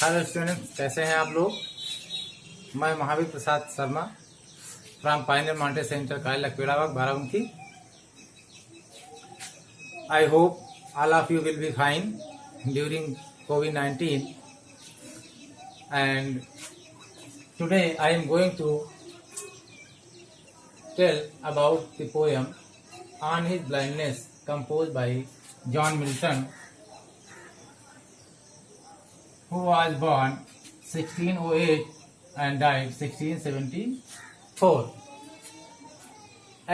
Hello students, कैसे हैं आप लोग। मैं Mahavir Prasad Sharma from pioneer Monte centre Kayal लकवेड़ाबाग Barabanki. I hope all of you will be fine during COVID-19, and today I am going to tell about the poem On His Blindness composed by John Milton, who was born 1608 and died 1674.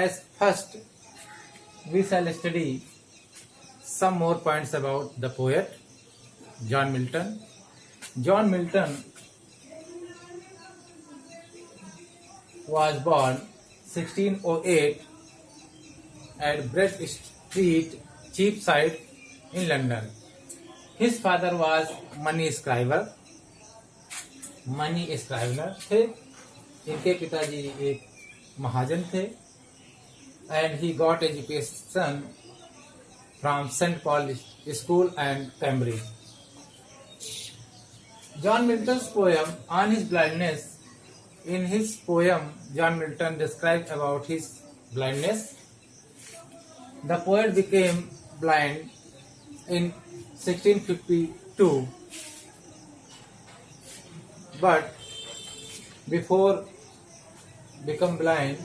As first, we shall study some more points about the poet John Milton. John Milton was born 1608 at Bread Street, Cheapside in London. His father was money scriber थे। इनके पिताजी एक महाजन थे। And he got education from St. Paul's School and Cambridge. John Milton's poem On His Blindness. In his poem, John Milton described about his blindness. The poet became blind in 1652, but before become blind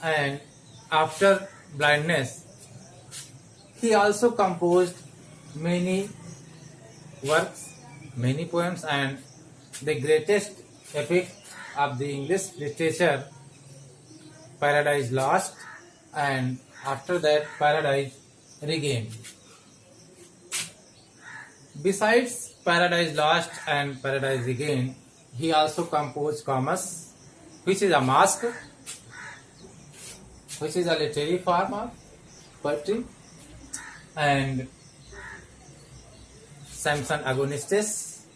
and after blindness, he also composed many works, many poems, and the greatest epic of the English literature, Paradise Lost, and after that Paradise Regained. Besides Paradise Lost and Paradise Regained, he also composed Comus, which is a masque, which is a literary form of poetry, and Samson Agonistes,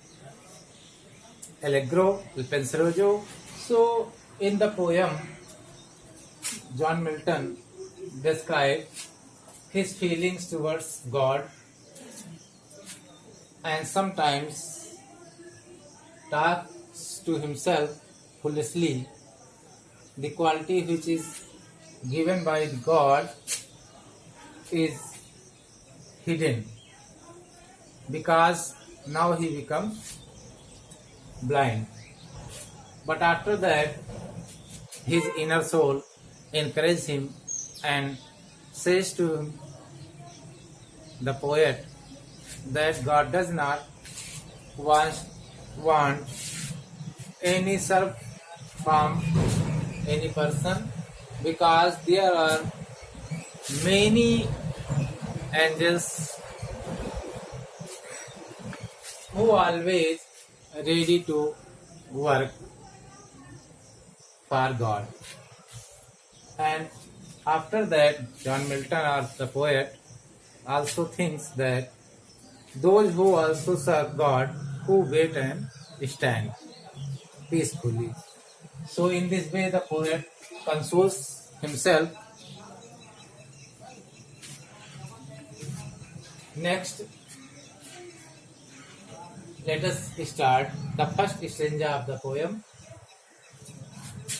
Allegro, Il Penseroso. So, in the poem, John Milton described his feelings towards God and sometimes talks to himself foolishly. The quality which is given by God is hidden because now he becomes blind. But after that, his inner soul encourages him and says to him, the poet, that God does not want any serve from any person, because there are many angels who are always ready to work for God. And after that, John Milton, or the poet, also thinks that those who also serve God, who wait and stand peacefully. So in this way, the poet consoles himself. Next, let us start the first stanza of the poem.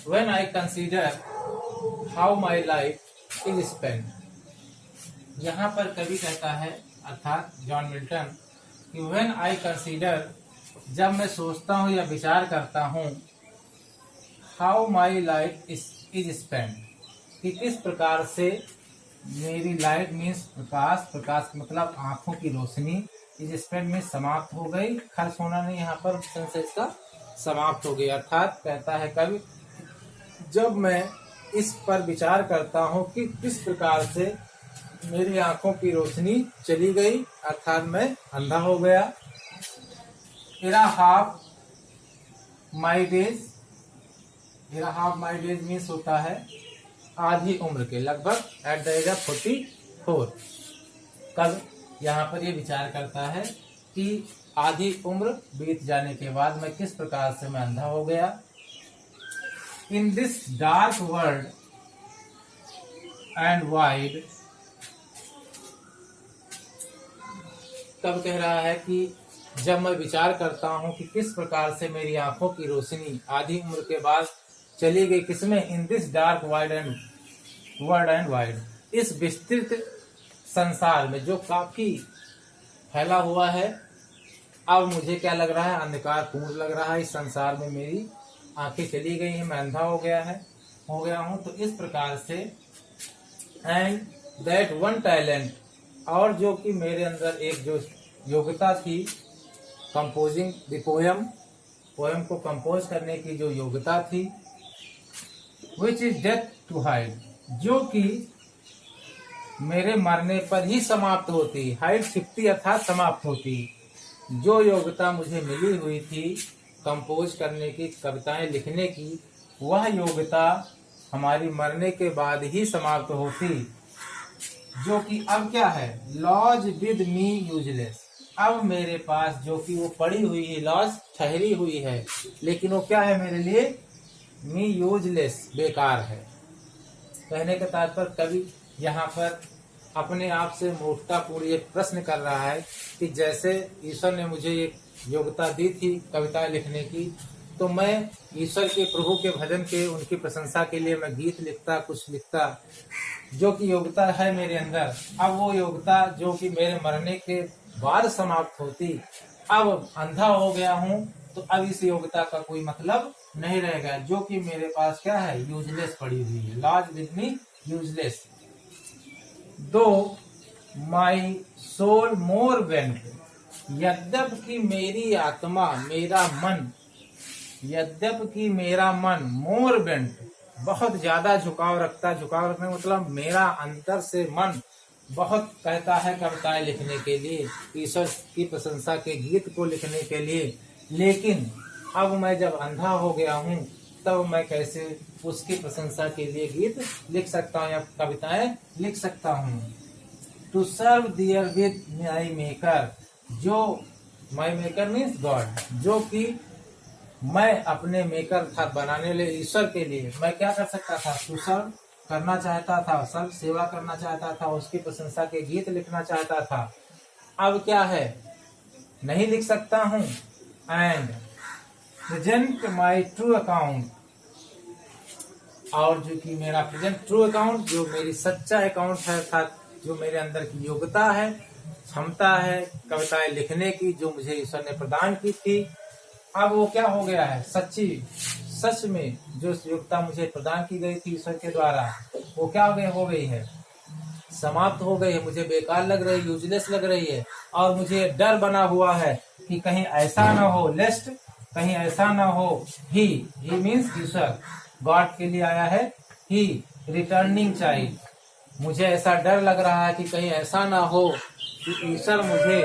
When I consider how my life is spent. यहाँ पर कवि कहता है, अर्थात John Milton, कि when I consider, जब मैं सोचता हूँ या विचार करता हूँ, how my life is spent, कि किस प्रकार से मेरी लाइफ मीन्स प्रकाश मतलब आंखों की रोशनी, इस स्पेंड में समाप्त हो गई। खर्च होना नहीं, यहाँ पर सेंसेस का समाप्त हो गई। अर्थात कहता है कवि, जब मैं इस पर विचार करता हूँ कि किस प्रकार से मेरी आंखों की रोशनी चली गई, अर्थात मैं अंधा हो गया। Era half my days means होता है आधी उम्र के, लगभग एट द एज ऑफ 44। कब यहाँ पर ये विचार करता है कि आधी उम्र बीत जाने के बाद मैं किस प्रकार से मैं अंधा हो गया। In this dark world and wide, तब कह रहा है कि जब मैं विचार करता हूँ कि किस प्रकार से मेरी आंखों की रोशनी आधी उम्र के बाद चली गई, किसमें, in this dark wide and world and wide, इस विस्तृत संसार में जो काफी फैला हुआ है। अब मुझे क्या लग रहा है, अंधकार पूर्ण लग रहा है। इस संसार में मेरी आंखें चली गई हैं, मैं अंधा हो गया हूँ। तो इस प्रकार से एंड दैट वन टैलेंट, और जो कि मेरे अंदर एक जो योग्यता थी, कंपोजिंग द पोएम को कंपोज करने की जो योग्यता थी, which is death to hide, जो कि मेरे मरने पर ही समाप्त होती, हाइड छिपती अर्थात समाप्त होती। जो योग्यता मुझे मिली हुई थी कंपोज करने की, कविताएं लिखने की, वह योग्यता हमारी मरने के बाद ही समाप्त होती, जो कि अब क्या है, लॉज विद मी यूजलेस। अब मेरे पास जो कि वो पड़ी हुई है, लॉज ठहरी हुई है, लेकिन वो क्या है मेरे लिए, मी यूजलेस, बेकार है। कहने का तात्पर्य कवि यहाँ पर अपने आप से मूर्खतापूर्ण एक प्रश्न कर रहा है कि जैसे ईश्वर ने मुझे एक योग्यता दी थी कविताएं लिखने की, तो मैं ईश्वर के, प्रभु के भजन के, उनकी प्रशंसा के लिए मैं गीत लिखता, कुछ लिखता, जो कि योग्यता है मेरे अंदर। अब वो योग्यता जो कि मेरे मरने के बाद समाप्त होती, अब अंधा हो गया हूँ, तो अब इस योग्यता का कोई मतलब नहीं रहेगा, जो कि मेरे पास क्या है, यूजलेस पड़ी हुई है, लॉज विद मी यूजलेस। दो माई सोल मोर बेंट, यद्यपि मेरी आत्मा, मेरा मन, यद्यपि मेरा मन मोर बेंट, बहुत ज्यादा झुकाव रखता, झुकाव रखने मतलब मेरा अंतर से मन बहुत कहता है कविताएं लिखने के लिए, ईश्वर की प्रशंसा के गीत को लिखने के लिए, लेकिन अब मैं जब अंधा हो गया हूँ, तब मैं कैसे उसकी प्रशंसा के लिए गीत लिख सकता हूँ या कविताएं लिख सकता हूँ। To serve therewith my maker, जो माई मेकर मीन्स गॉड, जो कि मैं अपने मेकर था, बनाने वाले ईश्वर के लिए मैं क्या कर सकता था, टू सर्व करना चाहता था, सर्व सेवा करना चाहता था, उसकी प्रशंसा के गीत लिखना चाहता था। अब क्या है, नहीं लिख सकता हूँ। And present my true account, और जो कि मेरा प्रेजेंट ट्रू अकाउंट, जो मेरी सच्चा अकाउंट है, अर्थात जो मेरे अंदर की योग्यता है, क्षमता है कविताएं लिखने की, जो मुझे ईश्वर ने प्रदान की थी, अब वो क्या हो गया है, सच में जो योग्यता मुझे प्रदान की गई थी ईश्वर के द्वारा, वो क्या हो गई है, समाप्त हो गई है, मुझे बेकार लग रही है, यूजलेस लग रही है। और मुझे डर बना हुआ है कि कहीं ऐसा ना हो, लेस्ट, कहीं ऐसा ना हो, ही मीन्स ईश्वर, गॉड के लिए आया है, ही रिटर्निंग चाइल्ड, मुझे ऐसा डर लग रहा है कि कहीं ऐसा ना हो कि ईश्वर मुझे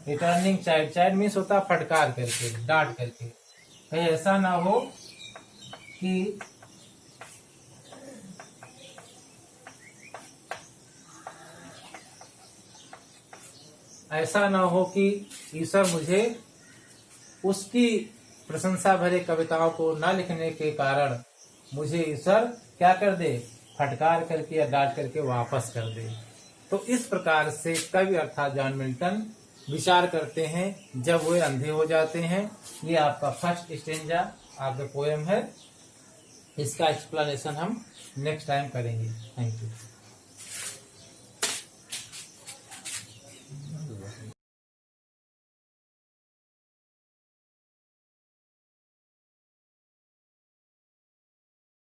रिटर्निंग चाइल्ड, चाइल्ड मीन्स होता फटकार करके, डांट करके, कहीं ऐसा ना हो कि ऐसा ना हो कि ईश्वर मुझे उसकी प्रशंसा भरे कविताओं को न लिखने के कारण मुझे ईश्वर क्या कर दे, फटकार करके या डांट करके वापस कर दे। तो इस प्रकार से कवि अर्थात जॉन मिल्टन विचार करते हैं जब वे अंधे हो जाते हैं। ये आपका फर्स्ट स्टेंजा आपका पोएम है, इसका एक्सप्लेनेशन हम नेक्स्ट टाइम करेंगे। Thank you.